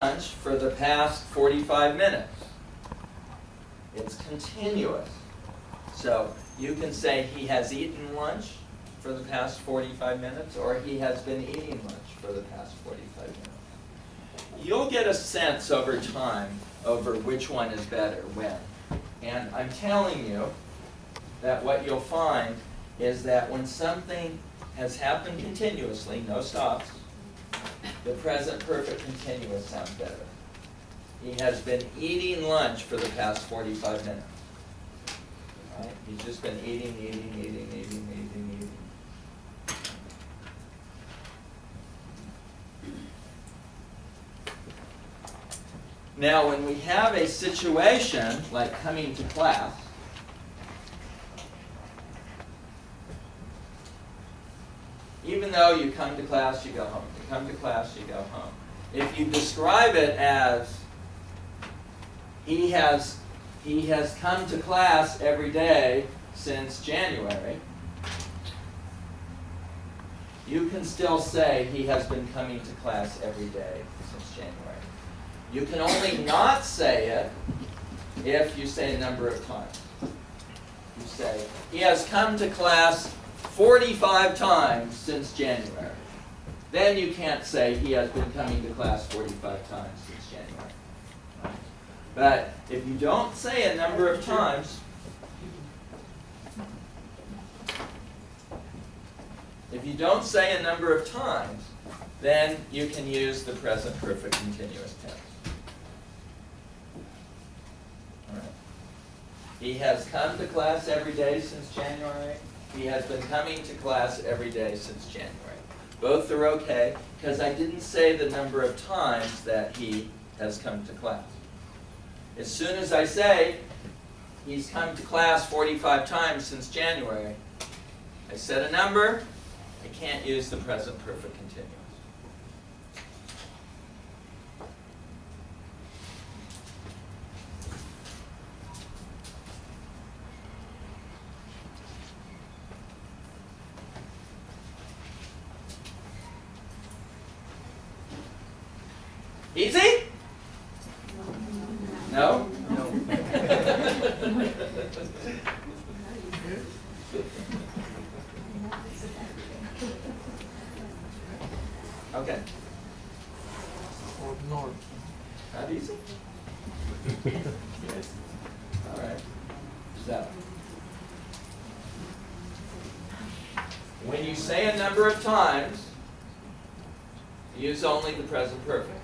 lunch for the past 45 minutes. It's continuous. So you can say he has eaten lunch for the past 45 minutes, or he has been eating lunch for the past 45 minutes. You'll get a sense over time over which one is better when. And I'm telling you that what you'll find is that when something has happened continuously, no stops, the present perfect continuous sounds better. He has been eating lunch for the past 45 minutes. Right? He's just been eating. Now, when we have a situation like coming to class, even though you come to class, you go home. You come to class, you go home. If you describe it as he has come to class every day since January, you can still say he has been coming to class every day since January. You can only not say it if you say a number of times. You say, he has come to class 45 times since January. Then you can't say he has been coming to class 45 times since January. But if you don't say a number of times, then you can use the present perfect continuous tense. All right. He has come to class every day since January. He has been coming to class every day since January. Both are okay, because I didn't say the number of times that he has come to class. As soon as I say he's come to class 45 times since January, I said a number, I can't use the present perfect continuous. Easy? No? No. Okay. Or not. Not easy? All right. So, when you say a number of times, use only the present perfect.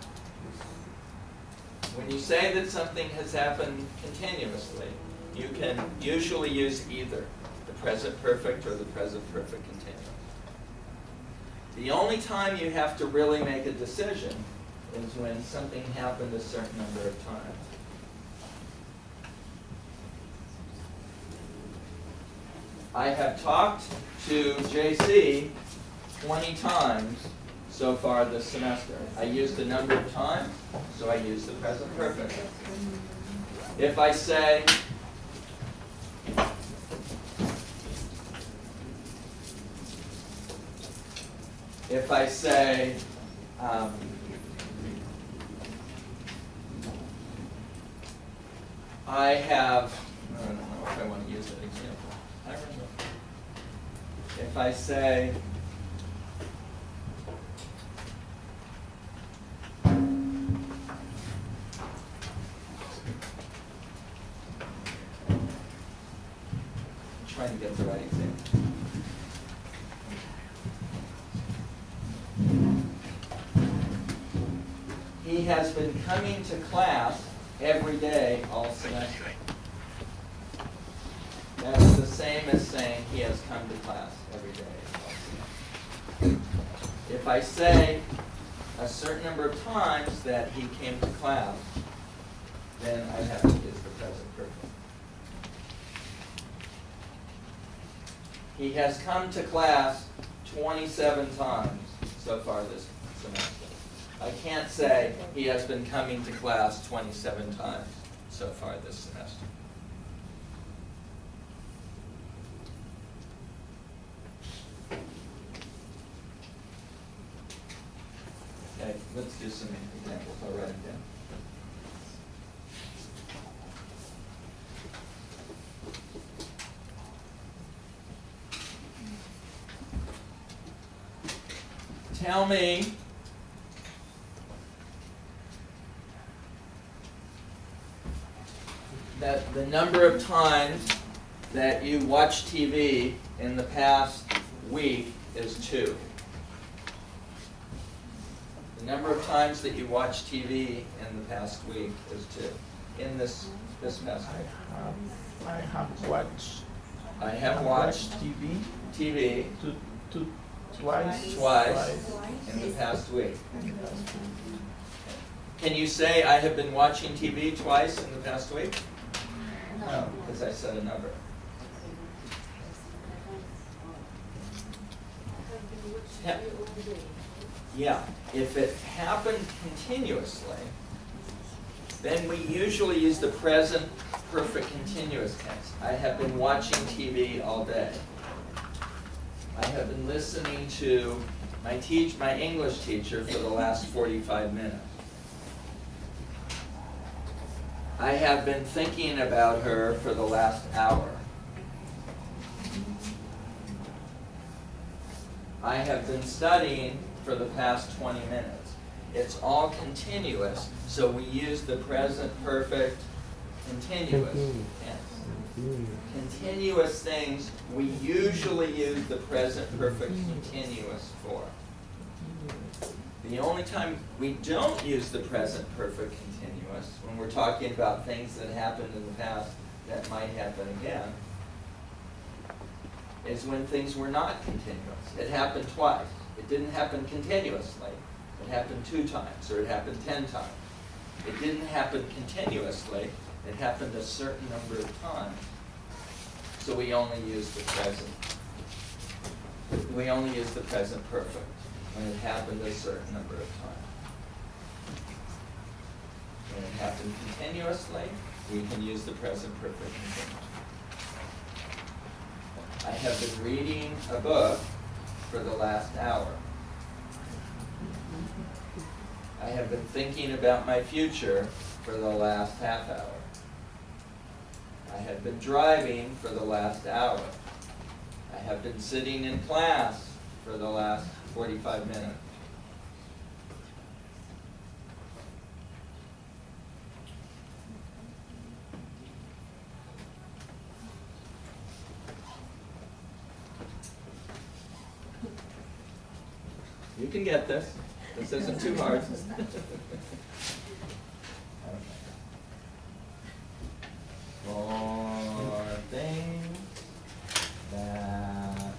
When you say that something has happened continuously, you can usually use either the present perfect or the present perfect continuous. The only time you have to really make a decision is when something happened a certain number of times. I have talked to JC 20 times so far this semester. I used a number of times, so I use the present perfect. If I say, I don't know if I want to use that example. I don't know. If I say, trying to get the right example. He has been coming to class every day all semester. That's the same as saying he has come to class every day all semester. If I say a certain number of times that he came to class, then I have to use the present perfect. He has come to class 27 times so far this semester. I can't say he has been coming to class 27 times so far this semester. Okay, let's do some examples. I'll write it down. tell me that the number of times that you watch TV in the past week is 2. The number of times that you watch TV in the past week is 2. In this past week. I have watched. I have watched TV TV twice in the past week. Can you say I have been watching TV twice in the past week? No, because I said a number. Yeah, if it happened continuously, then we usually use the present perfect continuous tense. I have been watching TV all day. I have been listening to my English teacher for the last 45 minutes. I have been thinking about her for the last hour. I have been studying for the past 20 minutes. It's all continuous, so we use the present perfect continuous tense. Continuous things, we usually use the present perfect continuous for. The only time we don't use the present perfect continuous, when we're talking about things that happened in the past that might happen again, is when things were not continuous. It happened twice. It didn't happen continuously. It happened 2 times, or it happened 10 times. It didn't happen continuously. It happened a certain number of times. So we only use the present. We only use the present perfect when it happened a certain number of times. When it happened continuously, we can use the present perfect continuous. I have been reading a book for the last hour. I have been thinking about my future for the last half hour. I have been driving for the last hour. I have been sitting in class for the last 45 minutes. You can get this. This isn't too hard. For things that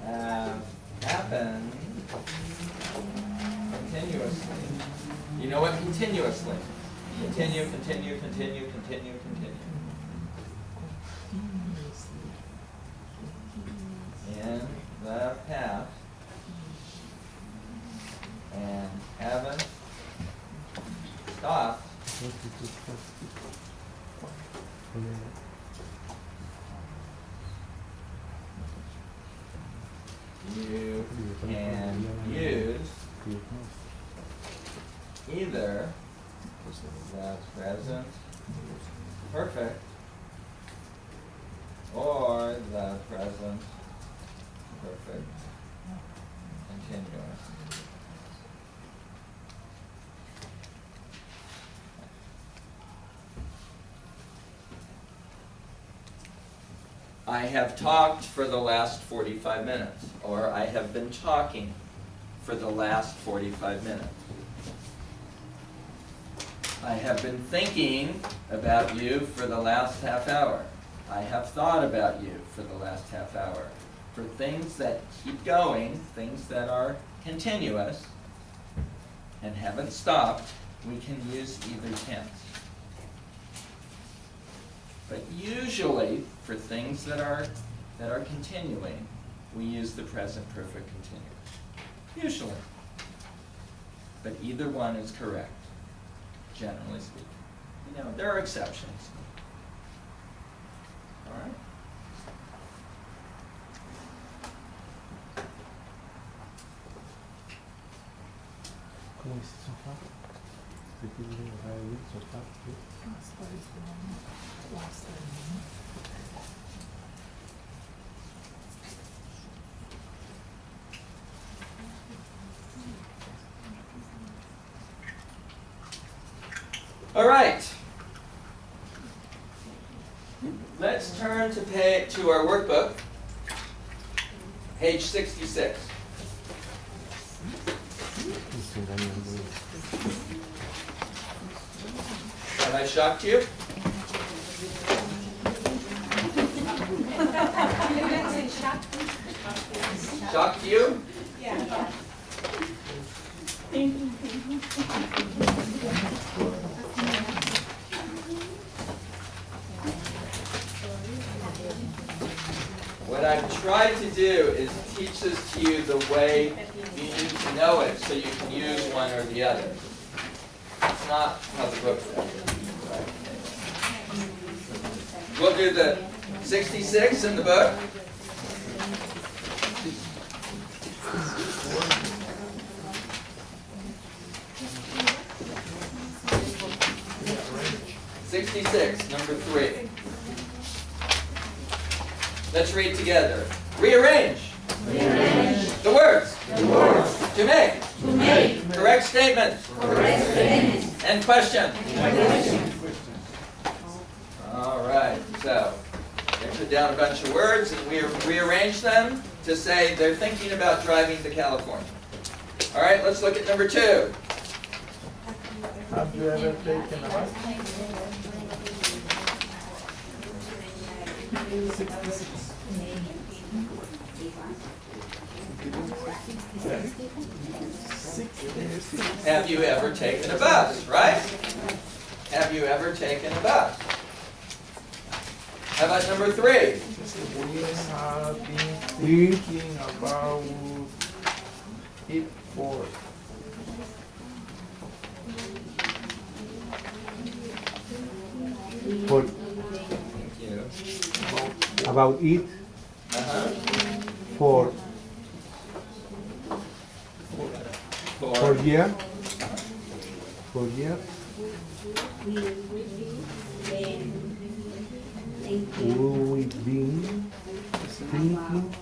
have happened continuously. You know what continuously? Continue, continue, continue, continue, continue. In the past. And haven't stopped. You can use either the present perfect or the present perfect continuous. I have talked for the last 45 minutes, or I have been talking for the last 45 minutes. I have been thinking about you for the last half hour. I have thought about you for the last half hour. For things that keep going, things that are continuous and haven't stopped, we can use either tense. But usually, for things that are continuing, we use the present perfect continuous. Usually. But either one is correct, generally speaking. You know, there are exceptions. All right? Comment est son frère? C'est que vous avez son frère? All right. Let's turn to our workbook, page 66. Have I shocked you? Shocked you? Yeah. What I've tried to do is teach this to you the way you need to know it so you can use one or the other. It's not how the book says it. We'll do the 66 in the book. Number 3. Let's read together. Rearrange. Rearrange. The words. The words. To make. To make. Correct statements. Correct statements. And question. And question. All right. So they put down a bunch of words and we rearrange them to say they're thinking about driving to California. All right. Let's look at number 2. Have you ever taken a bus? 66. Have you ever taken a bus, right? Have you ever taken a bus? How about number 3? We have been thinking about it for about it Uh-huh. for year. For year. We've been thinking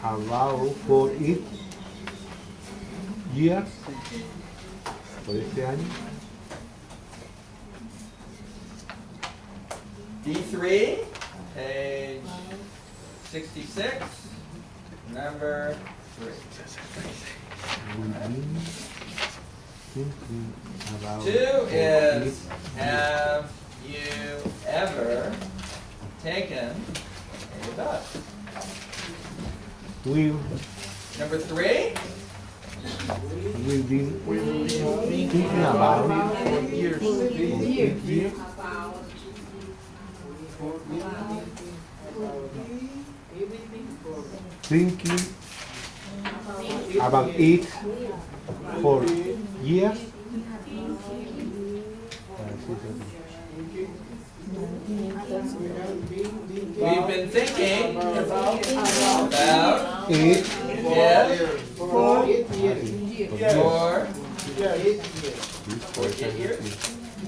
about for it years. Por este año. D3, page 66, number 3. We've been thinking about 2 is, have you ever taken a bus? We've Number 3, been thinking about for years. thinking about it for years. we've been thinking about It it for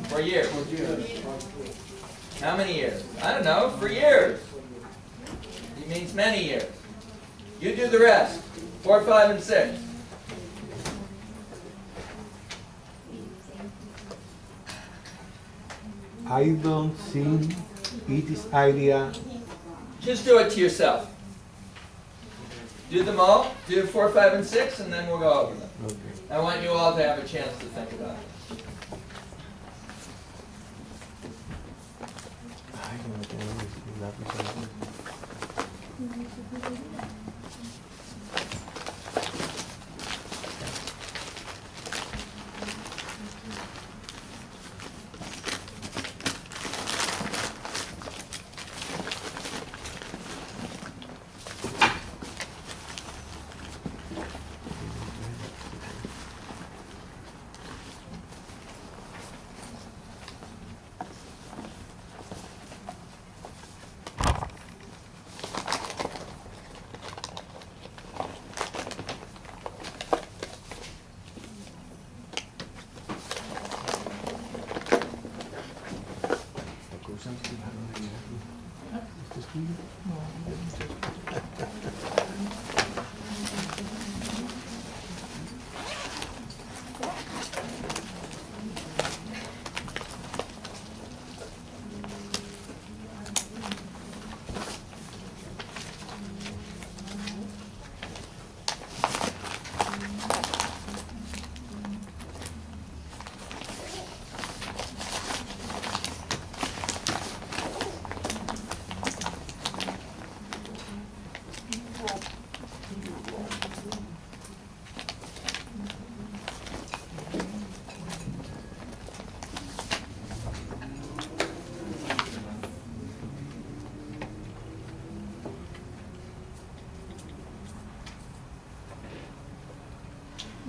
for years. How many years? I don't know, for years. It means many years. You do the rest. 4, 5, and 6. I don't think it is idea. Just do it to yourself. Do them all. Do 4, 5, and 6, and then we'll go over them. Okay. I want you all to have a chance to think about it. Ay, no tengo lápiz ahí.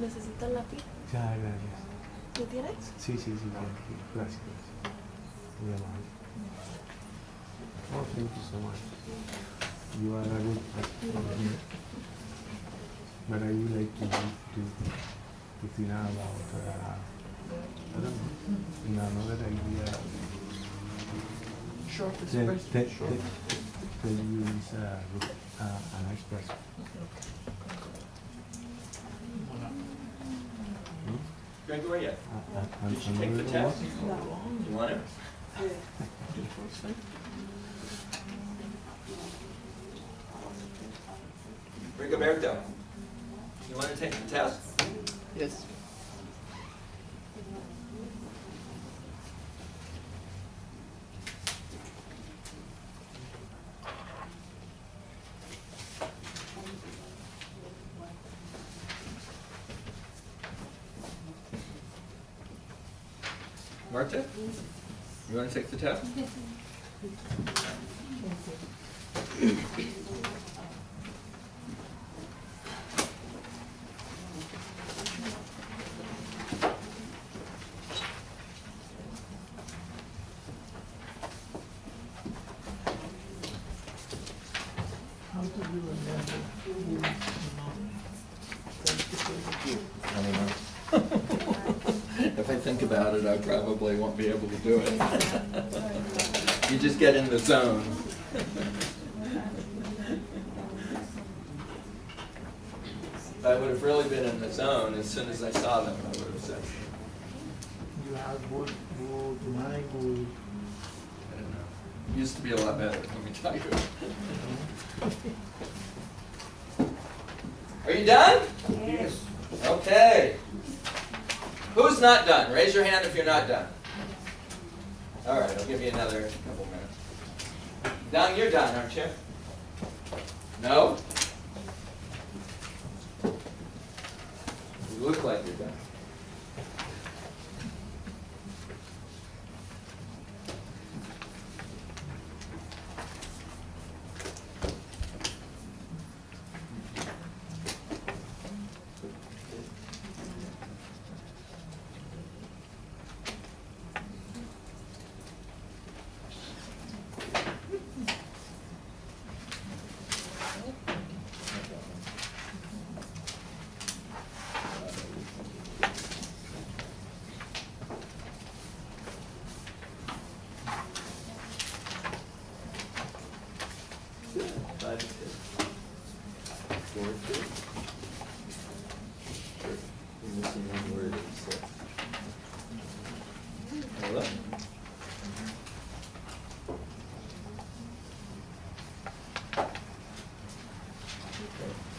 ¿Necesitas lápiz? Ya, gracias. ¿Lo tienes? Sí, sí, sí, gracias. Muy amable. Oh, thank you so much. You are a good person. But I would like to think about, I don't know, another idea. Short Then expression. you is a nice person. Gregoria, And did you take the another test? one? You want it? Rigoberto, you want to take the test? Yes. Marta, you want to take the test? How do you remember who is I don't know. If I think about it, I probably won't be able to do it. You just get in the zone. If I would have really been in the zone, as soon as I saw them, I would have said, You have good mind, good. I don't know. Used to be a lot better, let me tell you. Are you done? Yes. Okay. Who's not done? Raise your hand if you're not done. All right, I'll give you another couple minutes. Done, you're done, aren't you? No? You look like you're done. Five to six. 4 to 2. You're missing one word. Six. Hello? Okay,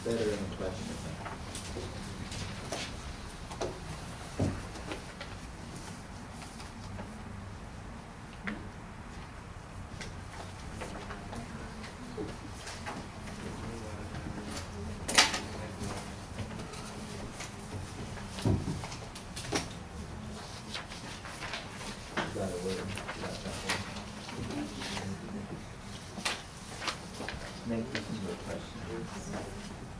better in the question. Got a word. Got that one. Make this into a question.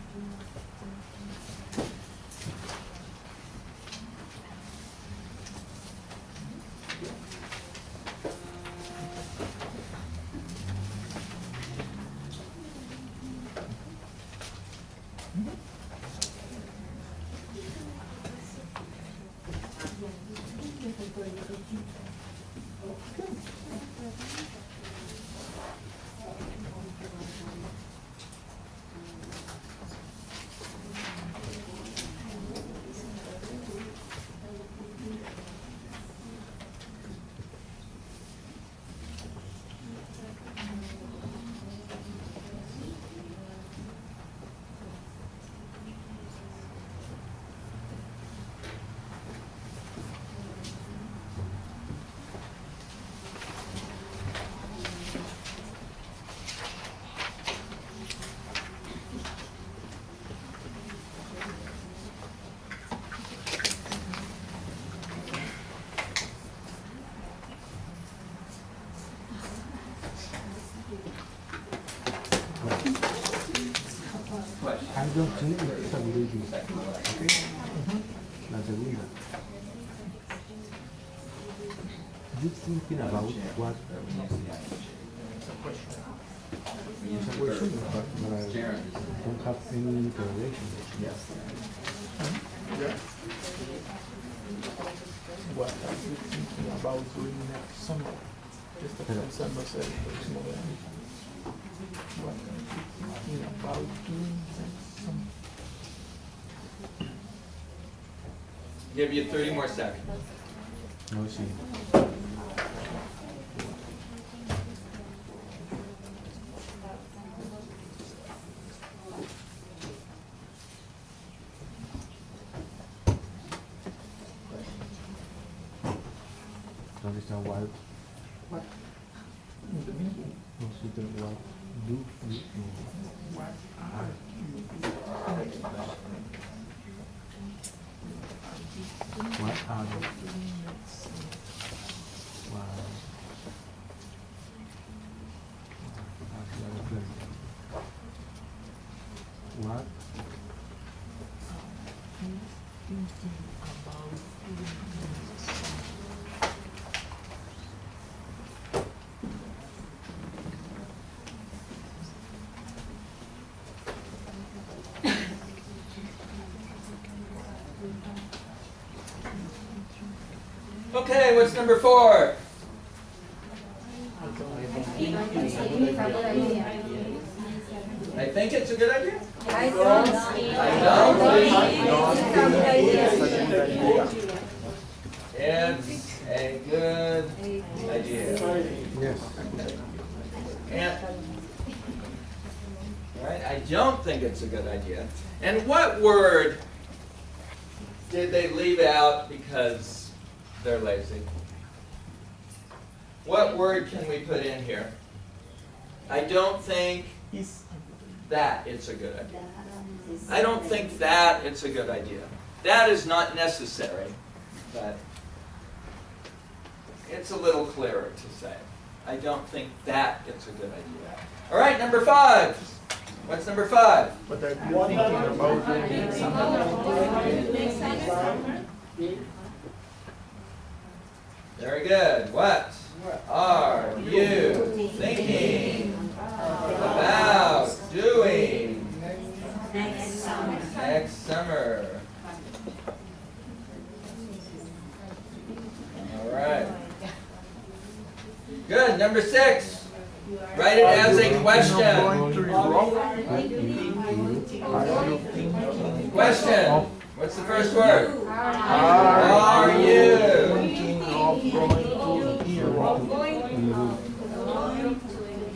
I don't think it's a lady. Okay? La segunda. You thinking about what? It's a question. It's a question, but I don't have any interrogation. Yeah. What are you thinking about doing next summer? Esta pensando hacer el próximo verano. What are you thinking about doing next summer? Give you 30 more seconds. No, sí. ¿Dónde está Wild? What? In the middle. No, sí, pero Wild. Do, no. What are you doing? What are you? Wow. What? Thinking about doing next summer. Okay, what's number 4? I think it's a good idea. I don't It's a good idea. Yes. And, right, I don't think it's a good idea. And what word did they leave out because they're lazy? What word can we put in here? I don't think that it's a good idea. I don't think that it's a good idea. That is not necessary, but it's a little clearer to say. I don't think that it's a good idea. All right, number 5. What's number 5? What are you thinking about doing next summer? Very good. What are you thinking about doing next summer? All right. Good. Number 6. Write it as a question. Going to Europe? Are you thinking? Question. What's the first word? Are you thinking of going to Europe?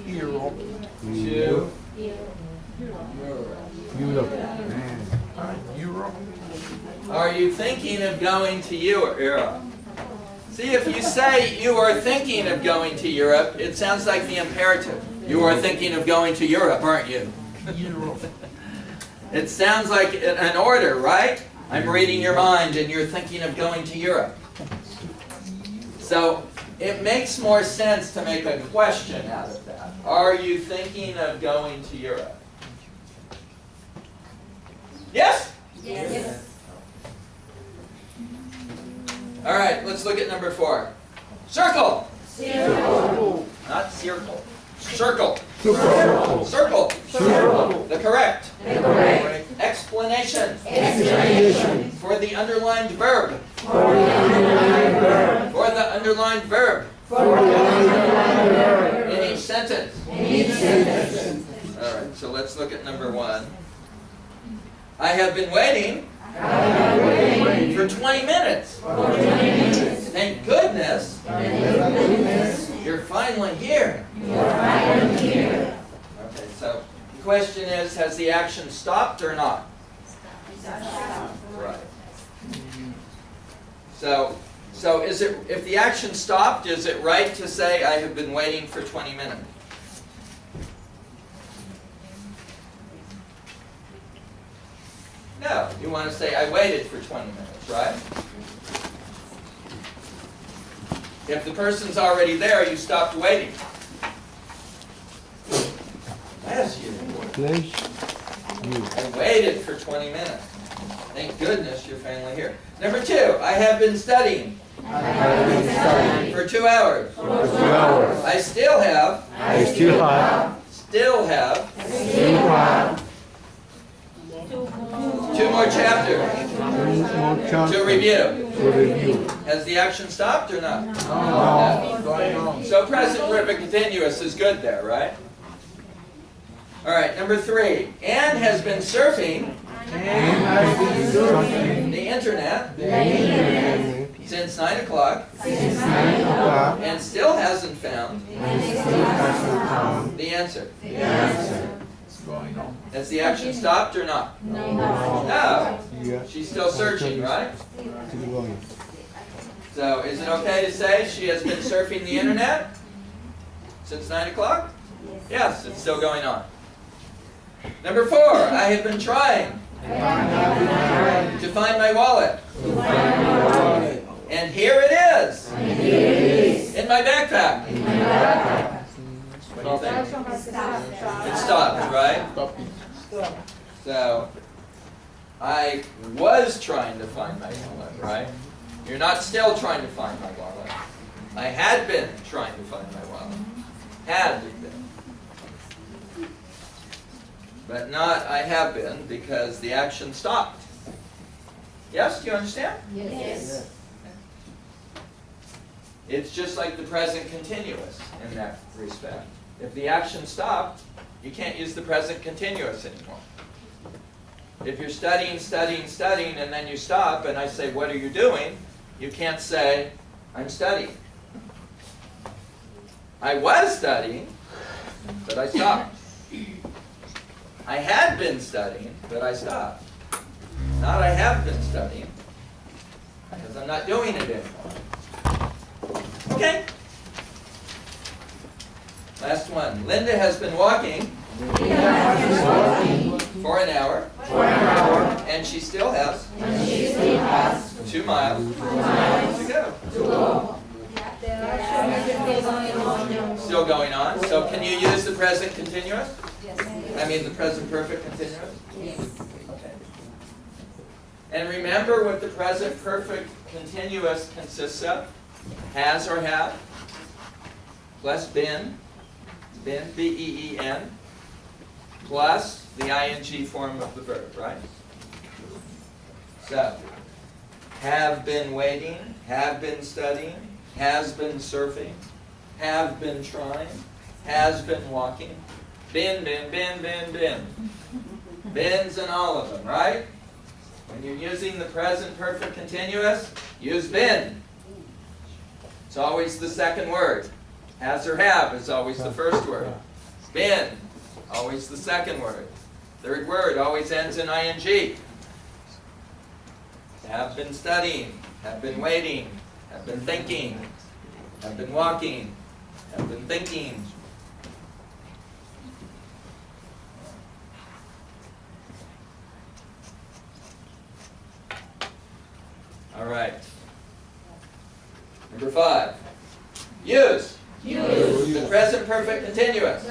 Europe. to Europe. Man. Europe. Are you thinking of going to Europe? See, if you say you are thinking of going to Europe, it sounds like the imperative. You are thinking of going to Europe, aren't you? Europe. It sounds like an order, right? I'm reading your mind and you're thinking of going to Europe. So it makes more sense to make a question out of that. Are you thinking of going to Europe? Yes? Yes. All right, let's look at number 4. Circle. Circle. Not circle. Circle. Circle. Circle. Circle. The correct. Correct. Explanation. Explanation. For the underlined verb. For the underlined verb. For the underlined verb. For the underlined verb. In each sentence. In each sentence. All right, so let's look at number 1. I have been waiting I have been waiting for 20 minutes. for 20 minutes. Thank goodness Thank goodness you're finally here. you are finally here. Okay, so the question is, has the action stopped or not? Right. So is it, if the action stopped, is it right to say I have been waiting for 20 minutes? No, you want to say I waited for 20 minutes, right? If the person's already there, you stopped waiting. Yes, you. Flesh. You. I waited for 20 minutes. Thank goodness you're finally here. Number 2, I have been studying I have been studying for 2 hours. for 2 hours. I still have I still have 2 more chapters 2 more chapters to review. to review. Has the action stopped or not? No, going on. So present perfect continuous is good there, right? All right, number 3. Anne has been surfing And I've been surfing the internet the internet since 9 o'clock since 9 o'clock and still hasn't found and still hasn't found the answer. the answer. What's going on? Has the action stopped or not? No. No. Yeah, She's still searching, right? still going. So is it okay to say she has been surfing the internet since 9 o'clock? Yes, it's still going on. Number 4, I have been trying to find my wallet. And here it is. In my backpack. What do you think? It stopped, right? Stop it. So, I was trying to find my wallet, right? You're not still trying to find my wallet. I had been trying to find my wallet. Had been. But not I have been, because the action stopped. Yes, do you understand? Yes. It's just like the present continuous in that respect. If the action stopped, you can't use the present continuous anymore. If you're studying, and then you stop, and I say, what are you doing? You can't say, I'm studying. I was studying, but I stopped. I had been studying, but I stopped. Not I have been studying, because I'm not doing it anymore. Okay. Last one. Linda has been walking for an hour, and she still has 2 miles to go. Still going on. So can you use the present continuous? I mean the present perfect continuous? Okay. And remember what the present perfect continuous consists of? Has or have, plus been, B-E-E-N, plus the ing form of the verb, right? So, have been waiting, have been studying, has been surfing, have been trying, has been walking, been. Been's in all of them, right? When you're using the present perfect continuous, use been. It's always the second word. Has or have is always the first word. Been, always the second word. Third word always ends in ing. Have been studying, have been waiting, have been thinking, have been walking, have been thinking. All right. Number 5. Use. The present perfect continuous.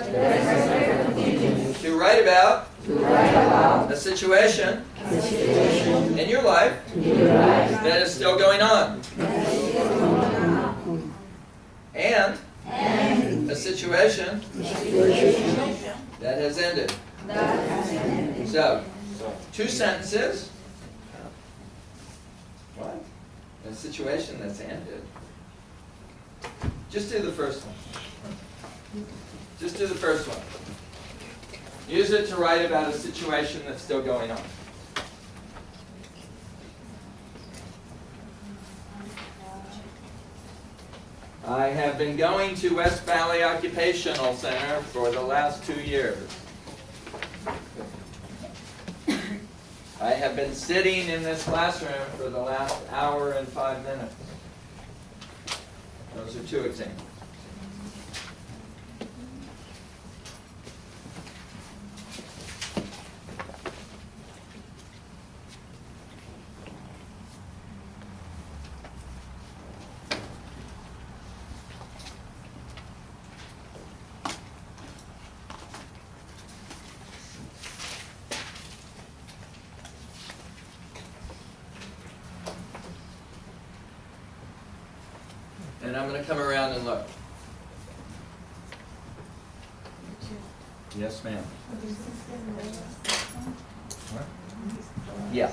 To write about a situation in your life that is still going on. And a situation that has ended. So, 2 sentences. What? A situation that's ended. Just do the first one. Just do the first one. Use it to write about a situation that's still going on. I have been going to West Valley Occupational Center for the last 2 years. I have been sitting in this classroom for the last hour and 5 minutes. Those are 2 examples. And I'm gonna come around and look. Yes, ma'am. What? Yeah.